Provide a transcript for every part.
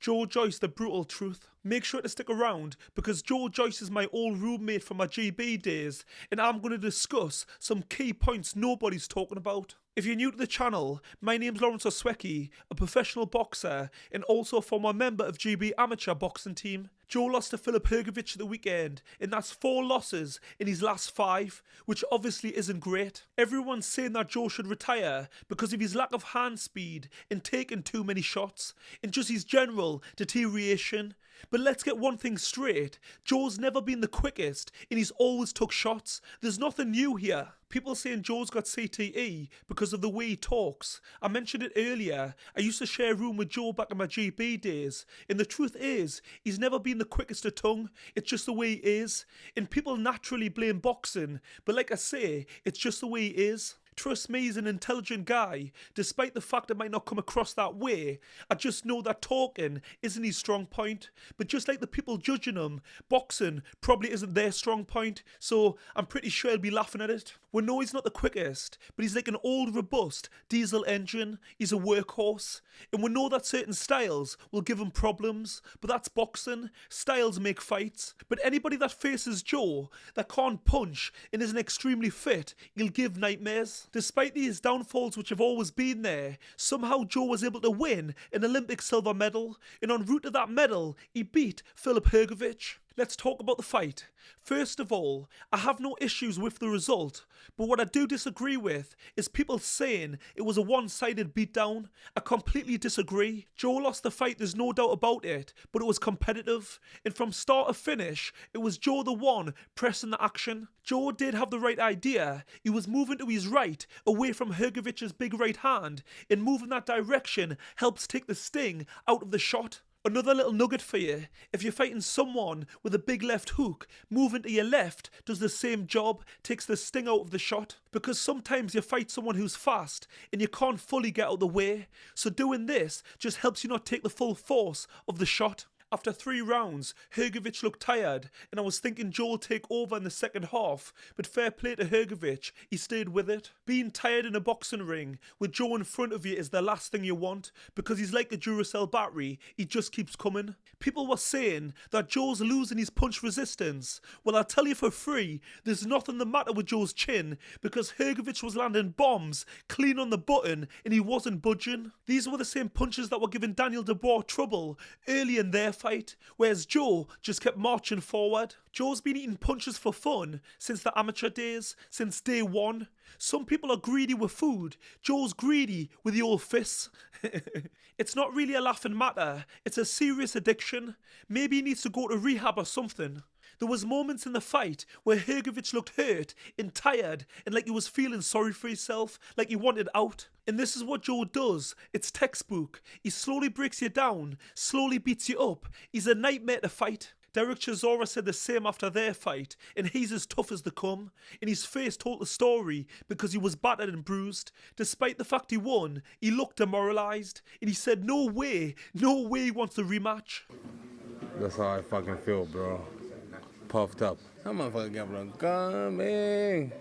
Joe Joyce, the brutal truth. Make sure to stick around because Joe Joyce is my old roommate from my GB days and I'm going to discuss some key points nobody's talking about. If you're new to the channel, my name's Lawrence Oswecki, a professional boxer and also a former member of GB amateur boxing team. Joe lost to Filip Hrgovic at the weekend, and that's 4 losses in his last 5, which obviously isn't great. Everyone's saying that Joe should retire because of his lack of hand speed and taking too many shots, and just his general deterioration. But let's get one thing straight, Joe's never been the quickest and he's always took shots. There's nothing new here. People saying Joe's got CTE because of the way he talks. I mentioned it earlier, I used to share a room with Joe back in my GB days, and the truth is, he's never been the quickest of tongue, it's just the way he is. And people naturally blame boxing, but like I say, it's just the way he is. Trust me, he's an intelligent guy. Despite the fact it might not come across that way, I just know that talking isn't his strong point. But just like the people judging him, boxing probably isn't their strong point, so I'm pretty sure he'll be laughing at it. We know he's not the quickest, but he's like an old robust diesel engine. He's a workhorse. And we know that certain styles will give him problems, but that's boxing. Styles make fights. But anybody that faces Joe that can't punch and isn't extremely fit, he'll give nightmares. Despite these downfalls which have always been there, somehow Joe was able to win an Olympic silver medal, and en route to that medal, he beat Filip Hrgovic. Let's talk about the fight. First of all, I have no issues with the result, but what I do disagree with is people saying it was a one-sided beatdown. I completely disagree. Joe lost the fight, there's no doubt about it, but it was competitive, and from start to finish, it was Joe the one pressing the action. Joe did have the right idea. He was moving to his right, away from Hrgovic's big right hand, and moving that direction helps take the sting out of the shot. Another little nugget for you, if you're fighting someone with a big left hook, moving to your left does the same job, takes the sting out of the shot. Because sometimes you fight someone who's fast and you can't fully get out of the way, so doing this just helps you not take the full force of the shot. After 3 rounds, Hrgovic looked tired, and I was thinking Joe will take over in the second half, but fair play to Hrgovic, he stayed with it. Being tired in a boxing ring with Joe in front of you is the last thing you want, because he's like a Duracell battery, he just keeps coming. People were saying that Joe's losing his punch resistance. Well, I'll tell you for free, there's nothing the matter with Joe's chin, because Hrgovic was landing bombs clean on the button and he wasn't budging. These were the same punches that were giving Daniel Dubois trouble early in their fight, whereas Joe just kept marching forward. Joe's been eating punches for fun since the amateur days, since day one. Some people are greedy with food, Joe's greedy with the old fists. It's not really a laughing matter, it's a serious addiction. Maybe he needs to go to rehab or something. There was moments in the fight where Hrgovic looked hurt and tired and like he was feeling sorry for himself, like he wanted out. And this is what Joe does, it's textbook. He slowly breaks you down, slowly beats you up. He's a nightmare to fight. Derek Chisora said the same after their fight, and he's as tough as they come. And his face told the story because he was battered and bruised. Despite the fact he won, he looked demoralised, and he said no way he wants the rematch. That's how I fucking feel, bro. Puffed up. That motherfucker got a gun, man.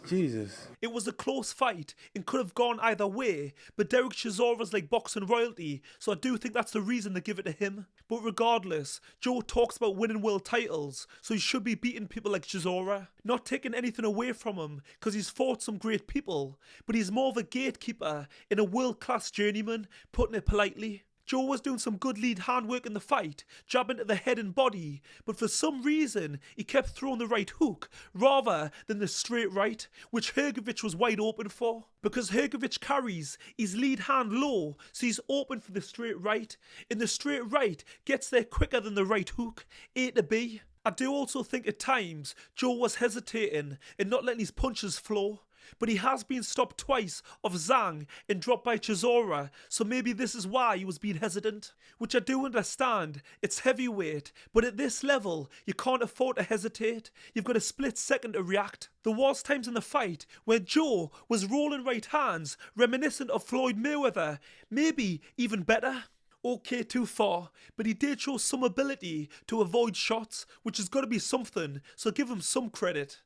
Jesus. It was a close fight and could have gone either way, but Derek Chisora's like boxing royalty, so I do think that's the reason they give it to him. But regardless, Joe talks about winning world titles, so he should be beating people like Chisora. Not taking anything away from him, because he's fought some great people, but he's more of a gatekeeper and a world-class journeyman, putting it politely. Joe was doing some good lead hand work in the fight, jabbing to the head and body, but for some reason he kept throwing the right hook rather than the straight right, which Hrgovic was wide open for. Because Hrgovic carries his lead hand low, so he's open for the straight right, and the straight right gets there quicker than the right hook, A to B. I do also think at times Joe was hesitating and not letting his punches flow. But he has been stopped twice off Zhang and dropped by Chisora, so maybe this is why he was being hesitant. Which I do understand, it's heavyweight, but at this level, you can't afford to hesitate. You've got a split second to react. There was times in the fight where Joe was rolling right hands, reminiscent of Floyd Mayweather, maybe even better. Okay, too far, but he did show some ability to avoid shots, which has got to be something, so give him some credit.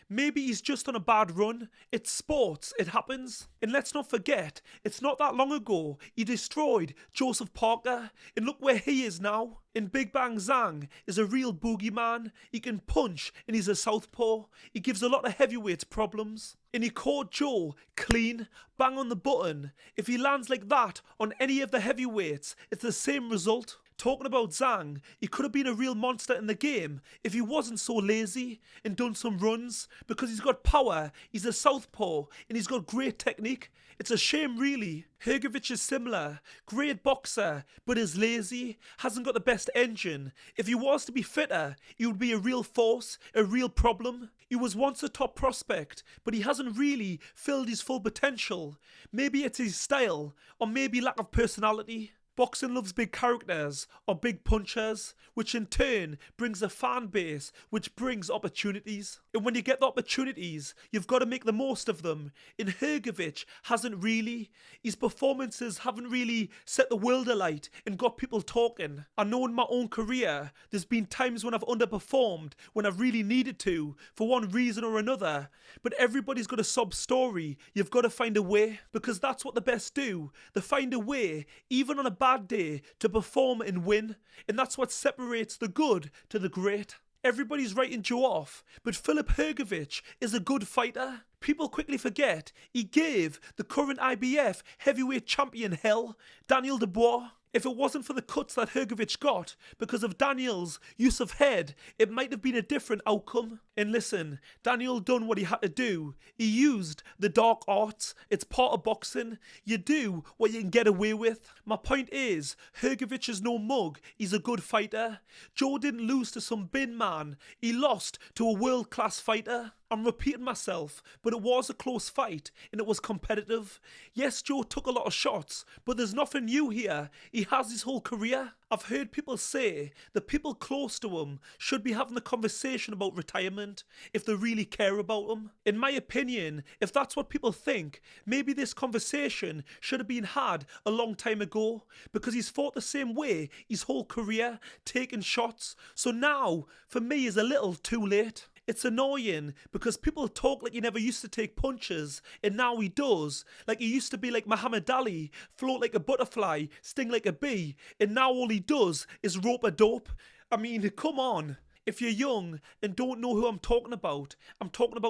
Maybe he's just on a bad run. It's sports, it happens. And let's not forget, it's not that long ago he destroyed Joseph Parker, and look where he is now. And Big Bang Zhang is a real boogeyman. He can punch and he's a southpaw. He gives a lot of heavyweights problems. And he caught Joe clean, bang on the button. If he lands like that on any of the heavyweights, it's the same result. Talking about Zhang, he could have been a real monster in the game if he wasn't so lazy and done some runs, because he's got power, he's a southpaw, and he's got great technique. It's a shame really. Hrgovic is similar, great boxer, but is lazy, hasn't got the best engine. If he was to be fitter, he would be a real force, a real problem. He was once a top prospect, but he hasn't really filled his full potential. Maybe it's his style, or maybe lack of personality. Boxing loves big characters or big punchers, which in turn brings a fan base, which brings opportunities. And when you get the opportunities, you've got to make the most of them. And Hrgovic hasn't really. His performances haven't really set the world alight and got people talking. I know in my own career, there's been times when I've underperformed, when I've really needed to, for one reason or another. But everybody's got a sob story. You've got to find a way, because that's what the best do. They find a way, even on a bad day, to perform and win. And that's what separates the good to the great. Everybody's writing Joe off, but Filip Hrgovic is a good fighter. People quickly forget he gave the current IBF heavyweight champion hell, Daniel Dubois. If it wasn't for the cuts that Hrgovic got because of Daniel's use of head, it might have been a different outcome. And listen, Daniel done what he had to do. He used the dark arts. It's part of boxing. You do what you can get away with. My point is, Hrgovic is no mug. He's a good fighter. Joe didn't lose to some bin man. He lost to a world-class fighter. I'm repeating myself, but it was a close fight and it was competitive. Yes, Joe took a lot of shots, but there's nothing new here. He has his whole career. I've heard people say that people close to him should be having a conversation about retirement if they really care about him. In my opinion, if that's what people think, maybe this conversation should have been had a long time ago, because he's fought the same way his whole career, taking shots. So now, for me, is a little too late. It's annoying because people talk like he never used to take punches, and now he does. Like he used to be like Muhammad Ali, float like a butterfly, sting like a bee, and now all he does is rope a dope. I mean, come on. If you're young and don't know who I'm talking about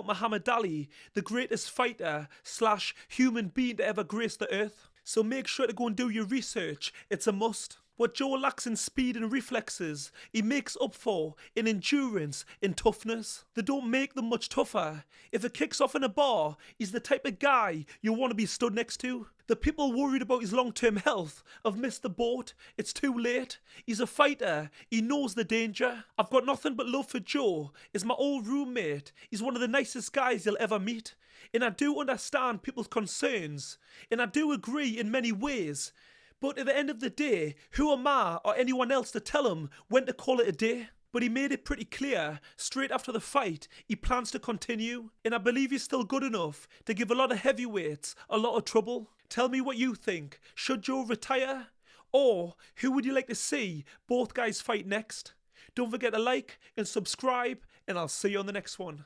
Muhammad Ali, the greatest fighter / human being to ever grace the earth. So make sure to go and do your research. It's a must. What Joe lacks in speed and reflexes, he makes up for in endurance and toughness. They don't make them much tougher. If it kicks off in a bar, he's the type of guy you want to be stood next to. The people worried about his long-term health have missed the boat. It's too late. He's a fighter. He knows the danger. I've got nothing but love for Joe. He's my old roommate. He's one of the nicest guys you'll ever meet. And I do understand people's concerns. And I do agree in many ways. But at the end of the day, who am I or anyone else to tell him when to call it a day? But he made it pretty clear, straight after the fight, he plans to continue. And I believe he's still good enough to give a lot of heavyweights a lot of trouble. Tell me what you think. Should Joe retire? Or who would you like to see both guys fight next? Don't forget to like and subscribe, and I'll see you on the next one.